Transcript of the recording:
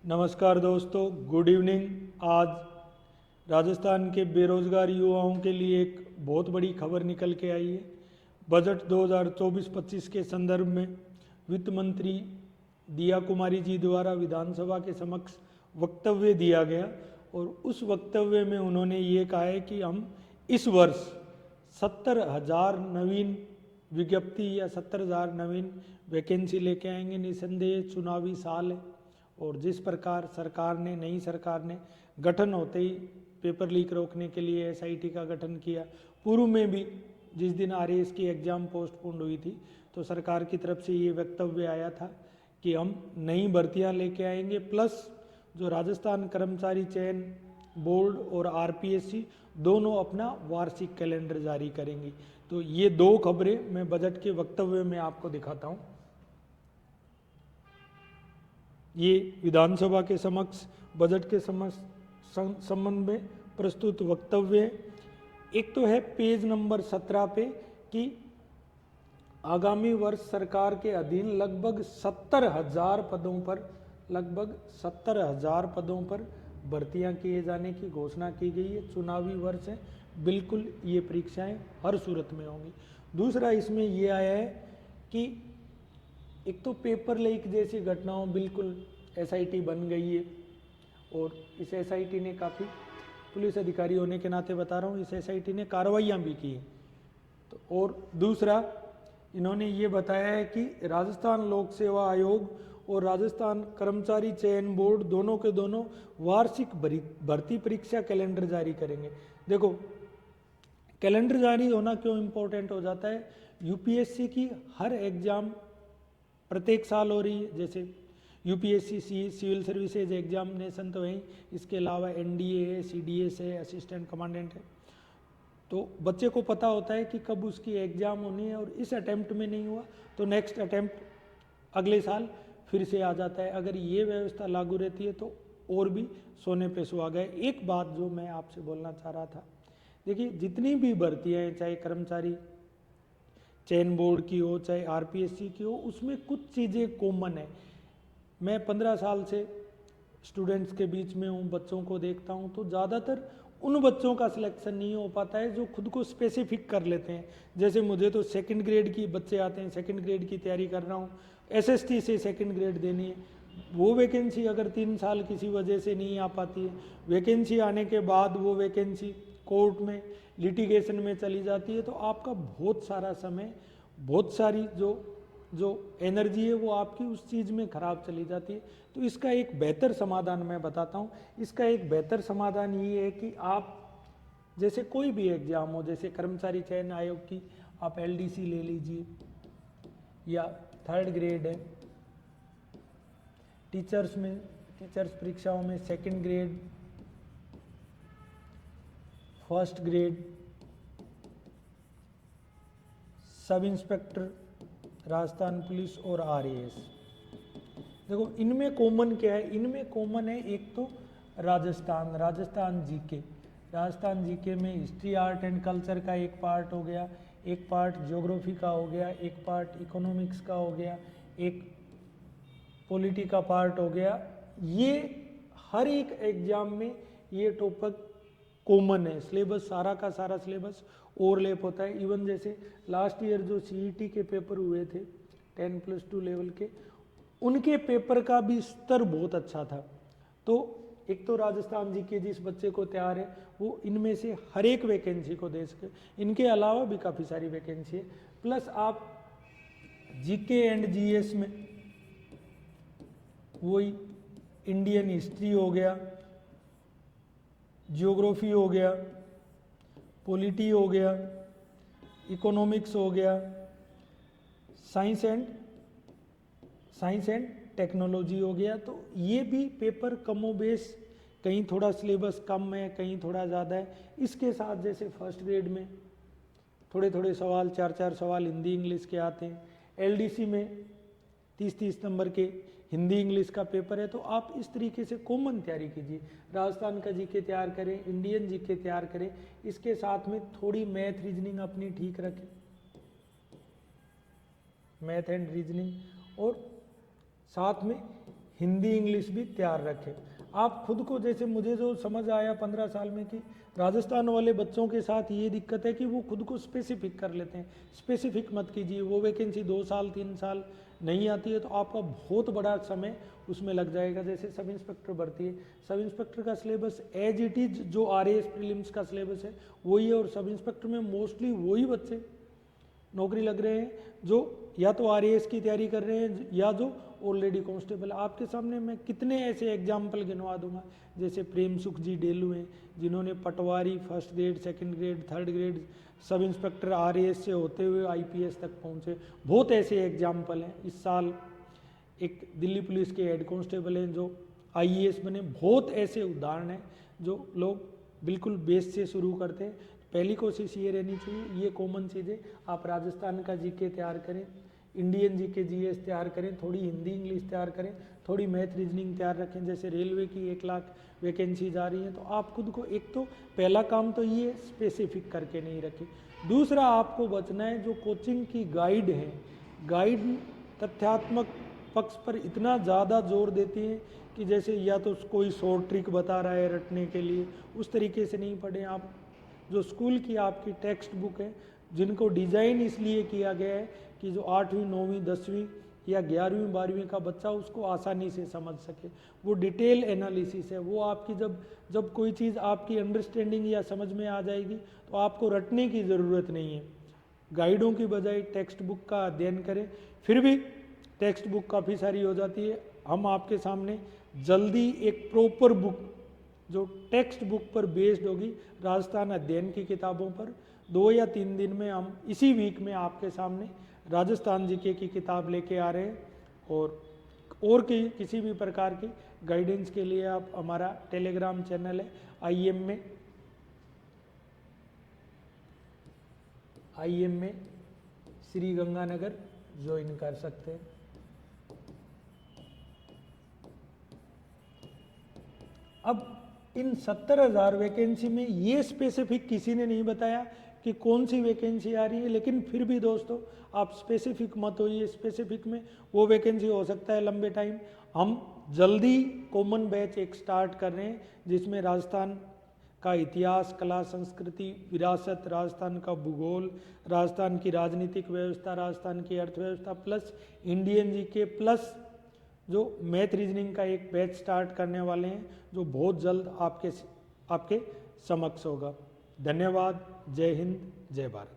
नमस्कार दोस्तों, good evening. आज राजस्थान के बेरोजगार युवाओं के लिए एक बहुत बड़ी खबर निकल के आई है। बजट 2024-25 के संदर्भ में वित्त मंत्री दिया कुमारी जी द्वारा विधानसभा के समक्ष वक्तव्य दिया गया और उस वक्तव्य में उन्होंने ये कहा है कि हम इस वर्ष 70,000 नवीन विज्ञप्ति या 70,000 नवीन वैकेंसी लेके आएंगे। निसंदेह चुनावी साल है और जिस प्रकार नई सरकार ने गठन होते ही पेपर लीक रोकने के लिए एसआईटी का गठन किया, पूर्व में भी जिस दिन आरएएस की एग्ज़ाम पोस्टपोन्ड हुई थी तो सरकार की तरफ से ये वक्तव्य आया था कि हम नई भर्तियां लेके आएंगे, प्लस जो राजस्थान कर्मचारी चयन बोर्ड और आरपीएससी दोनों अपना वार्षिक कैलेंडर जारी करेंगी। तो ये दो खबरें मैं बजट के वक्तव्य में आपको दिखाता हूँ। ये विधानसभा के समक्ष बजट के संबंध में प्रस्तुत वक्तव्य है। एक तो है पेज नंबर 17 पे कि आगामी वर्ष सरकार के अधीन लगभग 70,000 पदों पर भर्तियां किए जाने की घोषणा की गई है। चुनावी वर्ष है, बिल्कुल ये परीक्षाएं हर सूरत में होंगी। दूसरा इसमें ये आया है कि एक तो पेपर लीक जैसी घटनाओं बिल्कुल एसआईटी बन गई है और इस एसआईटी ने काफ़ी, पुलिस अधिकारी होने के नाते बता रहा हूँ, इस एसआईटी ने कार्रवाइयाँ भी की हैं। तो और दूसरा इन्होंने ये बताया है कि राजस्थान लोक सेवा आयोग और राजस्थान कर्मचारी चयन बोर्ड दोनों के दोनों वार्षिक भर्ती परीक्षा कैलेंडर जारी करेंगे। देखो, कैलेंडर जारी होना क्यों इम्पोर्टेंट हो जाता है। यूपीएससी की हर एग्जाम प्रत्येक साल हो रही है, जैसे यूपीएससी सिविल सर्विसेज एग्जामिनेशन तो है, इसके अलावा एनडीए है, सीडीएस है, असिस्टेंट कमांडेंट है। तो बच्चे को पता होता है कि कब उसकी एग्ज़ाम होनी है और इस अटैम्प्ट में नहीं हुआ तो नेक्स्ट अटैम्प्ट अगले साल फिर से आ जाता है। अगर ये व्यवस्था लागू रहती है तो और भी सोने पे सुहागा है। एक बात जो मैं आपसे बोलना चाह रहा था, देखिए जितनी भी भर्तियाँ हैं, चाहे कर्मचारी चयन बोर्ड की हो चाहे आरपीएससी की हो, उसमें कुछ चीज़ें कॉमन है। मैं 15 साल से स्टूडेंट्स के बीच में हूँ, बच्चों को देखता हूँ, तो ज़्यादातर उन बच्चों का सिलेक्शन नहीं हो पाता है जो खुद को स्पेसिफिक कर लेते हैं। जैसे मुझे तो सेकंड ग्रेड की बच्चे आते हैं, सेकंड ग्रेड की तैयारी कर रहा हूँ, एसएसटी से सेकंड ग्रेड देनी है, वो वैकेंसी अगर 3 साल किसी वजह से नहीं आ पाती है, वैकेंसी आने के बाद वो वैकेंसी कोर्ट में लिटिगेशन में चली जाती है, तो आपका बहुत सारा समय, बहुत सारी जो एनर्जी है वो आपकी उस चीज़ में खराब चली जाती है। तो इसका एक बेहतर समाधान मैं बताता हूँ। इसका एक बेहतर समाधान ये है कि आप जैसे कोई भी एग्जाम हो, जैसे कर्मचारी चयन आयोग की आप एलडीसी ले लीजिए या 3rd ग्रेड है, टीचर्स परीक्षाओं में 2nd grade, 1st grade, sub inspector Rajasthan police और आरएएस। देखो इनमें कॉमन क्या है, इनमें कॉमन है एक तो राजस्थान जीके में हिस्ट्री आर्ट एंड कल्चर का एक पार्ट हो गया, एक पार्ट ज्योग्राफी का हो गया, एक पार्ट इकोनॉमिक्स का हो गया, एक पॉलिटी का पार्ट हो गया। ये हर एक एग्जाम में ये टॉपिक कॉमन है, सिलेबस सारा का सारा सिलेबस ओवरलैप होता है। इवन जैसे लास्ट ईयर जो सीईटी के पेपर हुए थे 10+2 लेवल के, उनके पेपर का भी स्तर बहुत अच्छा था। तो एक तो राजस्थान जी के जिस बच्चे को तैयार है वो इनमें से हर एक वैकेंसी को दे सके, इनके अलावा भी काफ़ी सारी वैकेंसी है। प्लस आप जीके एंड जीएस में वही इंडियन हिस्ट्री हो गया, ज्योग्राफी हो गया, पॉलिटी हो गया, इकोनॉमिक्स हो गया, साइंस एंड टेक्नोलॉजी हो गया। तो ये भी पेपर कमोबेश, कहीं थोड़ा सिलेबस कम है, कहीं थोड़ा ज़्यादा है। इसके साथ जैसे 1st ग्रेड में थोड़े सवाल, 4 सवाल हिंदी इंग्लिश के आते हैं। एलडीसी में 30 नंबर के हिंदी इंग्लिश का पेपर है। तो आप इस तरीके से कॉमन तैयारी कीजिए, राजस्थान का जीके तैयार करें, इंडियन जीके तैयार करें, इसके साथ में थोड़ी मैथ रीजनिंग अपनी ठीक रखें, मैथ एंड रीजनिंग, और साथ में हिंदी इंग्लिश भी तैयार रखें। आप खुद को, जैसे मुझे जो समझ आया 15 साल में कि राजस्थान वाले बच्चों के साथ ये दिक्कत है कि वो खुद को स्पेसिफिक कर लेते हैं। स्पेसिफिक मत कीजिए, वो वैकेंसी 2 साल 3 साल नहीं आती है तो आपका बहुत बड़ा समय उसमें लग जाएगा। जैसे सब इंस्पेक्टर भर्ती है, सब इंस्पेक्टर का सिलेबस एज इट इज जो RAS प्रीलिम्स का सिलेबस है वही है, और सब इंस्पेक्टर में मोस्टली वही बच्चे नौकरी लग रहे हैं जो या तो RAS की तैयारी कर रहे हैं या जो ऑलरेडी कांस्टेबल। आपके सामने मैं कितने ऐसे एग्जाम्पल गिनवा दूंगा, जैसे प्रेम सुख जी डेलू हैं जिन्होंने patwari first grade second grade third grade sub inspector RAS से होते हुए IPS तक पहुंचे। बहुत ऐसे एग्जाम्पल हैं। इस साल एक दिल्ली पुलिस के हेड कांस्टेबल हैं जो IAS बने। बहुत ऐसे उदाहरण हैं जो लोग बिल्कुल बेस से शुरू करते हैं। पहली कोशिश ये रहनी चाहिए, ये कॉमन चीज़ें आप राजस्थान का GK तैयार करें, इंडियन GK GS तैयार करें, थोड़ी हिंदी इंग्लिश तैयार करें, थोड़ी मैथ रीजनिंग तैयार रखें। जैसे रेलवे की 1 लाख वैकेंसी जा रही है तो आप खुद को, एक तो पहला काम तो ये स्पेसिफिक करके नहीं रखें। दूसरा आपको बचना है जो कोचिंग की गाइड है, गाइड तथ्यात्मक पक्ष पर इतना ज़्यादा जोर देती है कि जैसे या तो कोई शॉर्ट ट्रिक बता रहा है रटने के लिए, उस तरीके से नहीं पढ़ें आप। जो स्कूल की आपकी टेक्स्ट बुक है जिनको डिज़ाइन इसलिए किया गया है कि जो 8वीं 9वीं 10वीं या 11वीं 12वीं का बच्चा उसको आसानी से समझ सके, वो डिटेल एनालिसिस है। वो आपकी जब कोई चीज़ आपकी अंडरस्टैंडिंग या समझ में आ जाएगी तो आपको रटने की ज़रूरत नहीं है। गाइडों की बजाय टेक्स्ट बुक का अध्ययन करें। फिर भी टेक्स्ट बुक काफ़ी सारी हो जाती है, हम आपके सामने जल्दी एक प्रॉपर बुक जो टेक्स्ट बुक पर बेस्ड होगी, राजस्थान अध्ययन की किताबों पर 2 या 3 दिन में हम इसी वीक में आपके सामने राजस्थान GK की किताब लेके आ रहे हैं। और किसी भी प्रकार की गाइडेंस के लिए आप हमारा टेलीग्राम चैनल है IM में श्री गंगानगर ज्वाइन कर सकते हैं। अब इन 70,000 वैकेंसी में ये स्पेसिफिक किसी ने नहीं बताया कि कौन सी वैकेंसी आ रही है, लेकिन फिर भी दोस्तों आप स्पेसिफिक मत होइए। स्पेसिफिक में वो वैकेंसी हो सकता है लंबे टाइम। हम जल्दी कॉमन बैच एक स्टार्ट कर रहे हैं जिसमें राजस्थान का इतिहास, कला, संस्कृति, विरासत, राजस्थान का भूगोल, राजस्थान की राजनीतिक व्यवस्था, राजस्थान की अर्थव्यवस्था प्लस इंडियन GK प्लस जो मैथ रीजनिंग का एक बैच स्टार्ट करने वाले हैं जो बहुत जल्द आपके समक्ष होगा। धन्यवाद। जय हिंद, जय भारत।